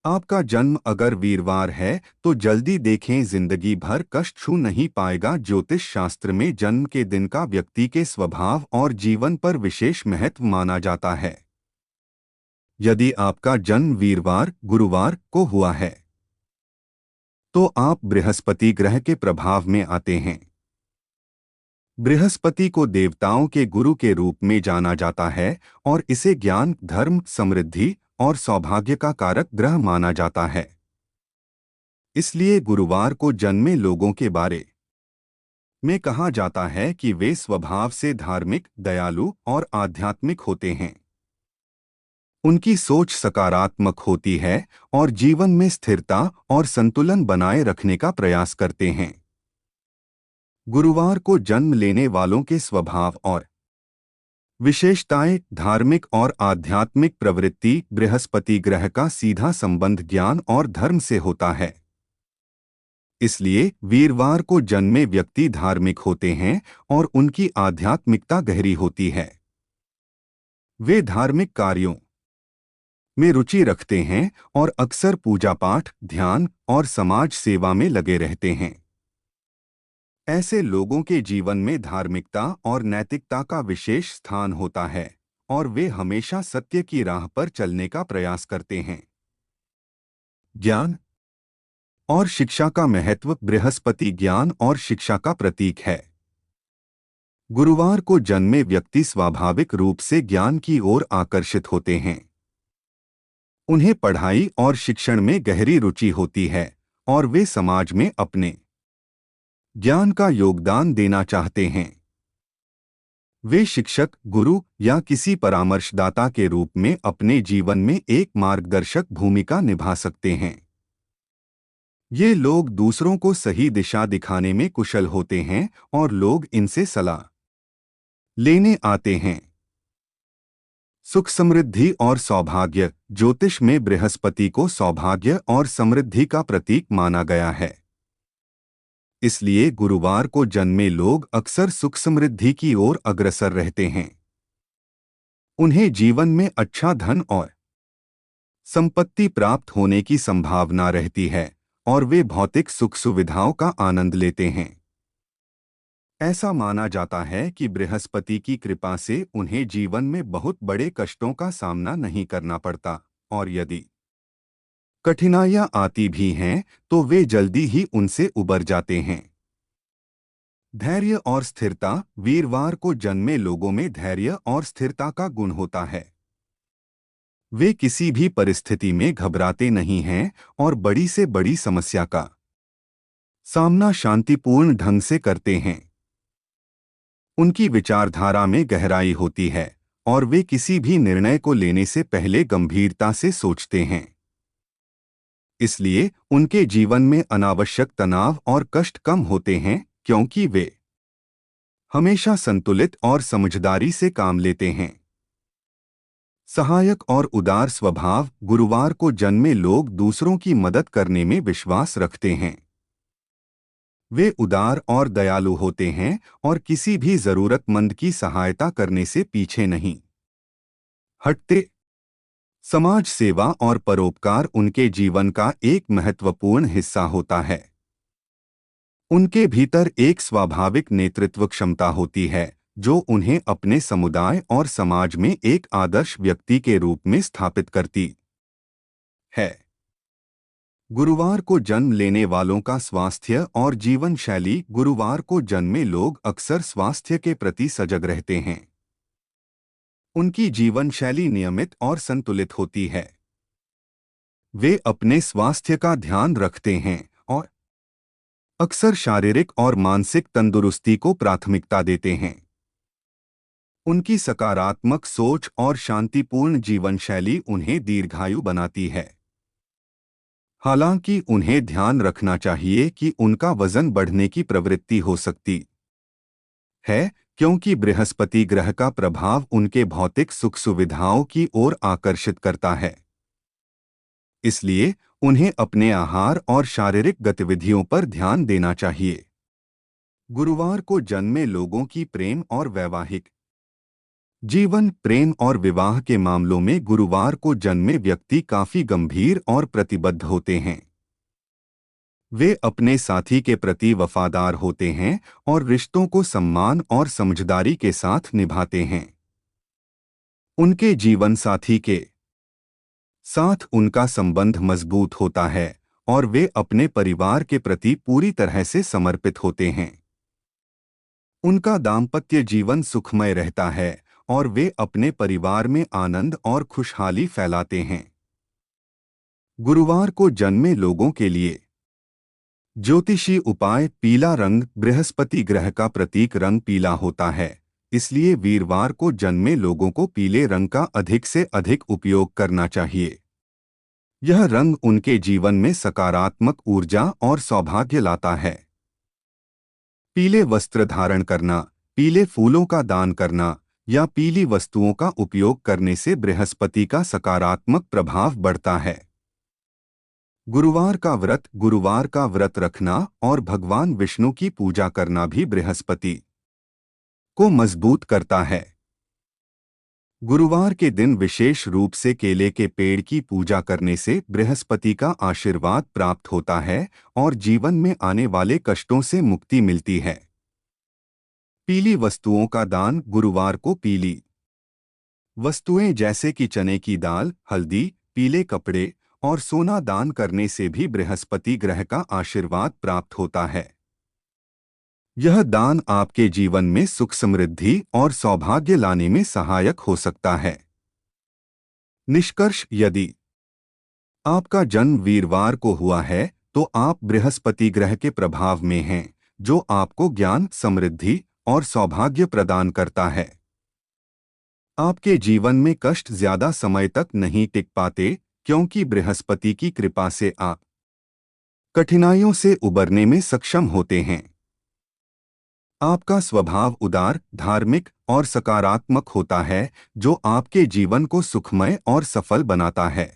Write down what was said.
आपका जन्म अगर वीरवार है तो जल्दी देखें, जिंदगी भर कष्ट छू नहीं पाएगा। ज्योतिष शास्त्र में जन्म के दिन का व्यक्ति के स्वभाव और जीवन पर विशेष महत्व माना जाता है। यदि आपका जन्म वीरवार गुरुवार को हुआ है तो आप बृहस्पति ग्रह के प्रभाव में आते हैं। बृहस्पति को देवताओं के गुरु के रूप में जाना जाता है और इसे ज्ञान, धर्म, समृद्धि और सौभाग्य का कारक ग्रह माना जाता है। इसलिए गुरुवार को जन्मे लोगों के बारे में कहा जाता है कि वे स्वभाव से धार्मिक, दयालु और आध्यात्मिक होते हैं। उनकी सोच सकारात्मक होती है और जीवन में स्थिरता और संतुलन बनाए रखने का प्रयास करते हैं। गुरुवार को जन्म लेने वालों के स्वभाव और विशेषताएं। धार्मिक और आध्यात्मिक प्रवृत्ति। बृहस्पति ग्रह का सीधा संबंध ज्ञान और धर्म से होता है। इसलिए वीरवार को जन्मे व्यक्ति धार्मिक होते हैं और उनकी आध्यात्मिकता गहरी होती है। वे धार्मिक कार्यों में रुचि रखते हैं और अक्सर पूजा पाठ, ध्यान और समाज सेवा में लगे रहते हैं। ऐसे लोगों के जीवन में धार्मिकता और नैतिकता का विशेष स्थान होता है और वे हमेशा सत्य की राह पर चलने का प्रयास करते हैं। ज्ञान और शिक्षा का महत्व। बृहस्पति ज्ञान और शिक्षा का प्रतीक है। गुरुवार को जन्मे व्यक्ति स्वाभाविक रूप से ज्ञान की ओर आकर्षित होते हैं। उन्हें पढ़ाई और शिक्षण में गहरी रुचि होती है और वे समाज में अपने ज्ञान का योगदान देना चाहते हैं। वे शिक्षक, गुरु या किसी परामर्शदाता के रूप में अपने जीवन में एक मार्गदर्शक भूमिका निभा सकते हैं। ये लोग दूसरों को सही दिशा दिखाने में कुशल होते हैं और लोग इनसे सलाह लेने आते हैं। सुख, समृद्धि और सौभाग्य। ज्योतिष में बृहस्पति को सौभाग्य और समृद्धि का प्रतीक माना गया है। इसलिए गुरुवार को जन्मे लोग अक्सर सुख समृद्धि की ओर अग्रसर रहते हैं। उन्हें जीवन में अच्छा धन और संपत्ति प्राप्त होने की संभावना रहती है और वे भौतिक सुख सुविधाओं का आनंद लेते हैं। ऐसा माना जाता है कि बृहस्पति की कृपा से उन्हें जीवन में बहुत बड़े कष्टों का सामना नहीं करना पड़ता और यदि कठिनाइयां आती भी हैं तो वे जल्दी ही उनसे उबर जाते हैं। धैर्य और स्थिरता। वीरवार को जन्मे लोगों में धैर्य और स्थिरता का गुण होता है। वे किसी भी परिस्थिति में घबराते नहीं हैं और बड़ी से बड़ी समस्या का सामना शांतिपूर्ण ढंग से करते हैं। उनकी विचारधारा में गहराई होती है और वे किसी भी निर्णय को लेने से पहले गंभीरता से सोचते हैं। इसलिए उनके जीवन में अनावश्यक तनाव और कष्ट कम होते हैं क्योंकि वे हमेशा संतुलित और समझदारी से काम लेते हैं। सहायक और उदार स्वभाव। गुरुवार को जन्मे लोग दूसरों की मदद करने में विश्वास रखते हैं। वे उदार और दयालु होते हैं और किसी भी जरूरतमंद की सहायता करने से पीछे नहीं हटते। समाज सेवा और परोपकार उनके जीवन का एक महत्वपूर्ण हिस्सा होता है। उनके भीतर एक स्वाभाविक नेतृत्व क्षमता होती है जो उन्हें अपने समुदाय और समाज में एक आदर्श व्यक्ति के रूप में स्थापित करती है। गुरुवार को जन्म लेने वालों का स्वास्थ्य और जीवन शैली। गुरुवार को जन्मे लोग अक्सर स्वास्थ्य के प्रति सजग रहते हैं। उनकी जीवन शैली नियमित और संतुलित होती है। वे अपने स्वास्थ्य का ध्यान रखते हैं और अक्सर शारीरिक और मानसिक तंदुरुस्ती को प्राथमिकता देते हैं। उनकी सकारात्मक सोच और शांतिपूर्ण जीवन शैली उन्हें दीर्घायु बनाती है। हालांकि उन्हें ध्यान रखना चाहिए कि उनका वजन बढ़ने की प्रवृत्ति हो सकती है क्योंकि बृहस्पति ग्रह का प्रभाव उनके भौतिक सुख सुविधाओं की ओर आकर्षित करता है। इसलिए उन्हें अपने आहार और शारीरिक गतिविधियों पर ध्यान देना चाहिए। गुरुवार को जन्मे लोगों की प्रेम और वैवाहिक जीवन, प्रेम और विवाह के मामलों में गुरुवार को जन्मे व्यक्ति काफी गंभीर और प्रतिबद्ध होते हैं। वे अपने साथी के प्रति वफादार होते हैं और रिश्तों को सम्मान और समझदारी के साथ निभाते हैं। उनके जीवन साथी के साथ उनका संबंध मजबूत होता है और वे अपने परिवार के प्रति पूरी तरह से समर्पित होते हैं। उनका दाम्पत्य जीवन सुखमय रहता है और वे अपने परिवार में आनंद और खुशहाली फैलाते हैं। गुरुवार को जन्मे लोगों के लिए ज्योतिषी उपाय: पीला रंग बृहस्पति ग्रह का प्रतीक रंग पीला होता है, इसलिए वीरवार को जन्मे लोगों को पीले रंग का अधिक से अधिक उपयोग करना चाहिए। यह रंग उनके जीवन में सकारात्मक ऊर्जा और सौभाग्य लाता है। पीले वस्त्र धारण करना, पीले फूलों का दान करना या पीली वस्तुओं का उपयोग करने से बृहस्पति का सकारात्मक प्रभाव बढ़ता है। गुरुवार का व्रत रखना और भगवान विष्णु की पूजा करना भी बृहस्पति को मजबूत करता है। गुरुवार के दिन विशेष रूप से केले के पेड़ की पूजा करने से बृहस्पति का आशीर्वाद प्राप्त होता है और जीवन में आने वाले कष्टों से मुक्ति मिलती है। पीली वस्तुओं का दान: गुरुवार को पीली वस्तुएं जैसे कि चने की दाल, हल्दी, पीले कपड़े और सोना दान करने से भी बृहस्पति ग्रह का आशीर्वाद प्राप्त होता है। यह दान आपके जीवन में सुख, समृद्धि और सौभाग्य लाने में सहायक हो सकता है। निष्कर्ष: यदि आपका जन्म वीरवार को हुआ है तो आप बृहस्पति ग्रह के प्रभाव में हैं, जो आपको ज्ञान, समृद्धि और सौभाग्य प्रदान करता है। आपके जीवन में कष्ट ज्यादा समय तक नहीं टिक पाते, क्योंकि बृहस्पति की कृपा से आप कठिनाइयों से उबरने में सक्षम होते हैं। आपका स्वभाव उदार, धार्मिक और सकारात्मक होता है, जो आपके जीवन को सुखमय और सफल बनाता है।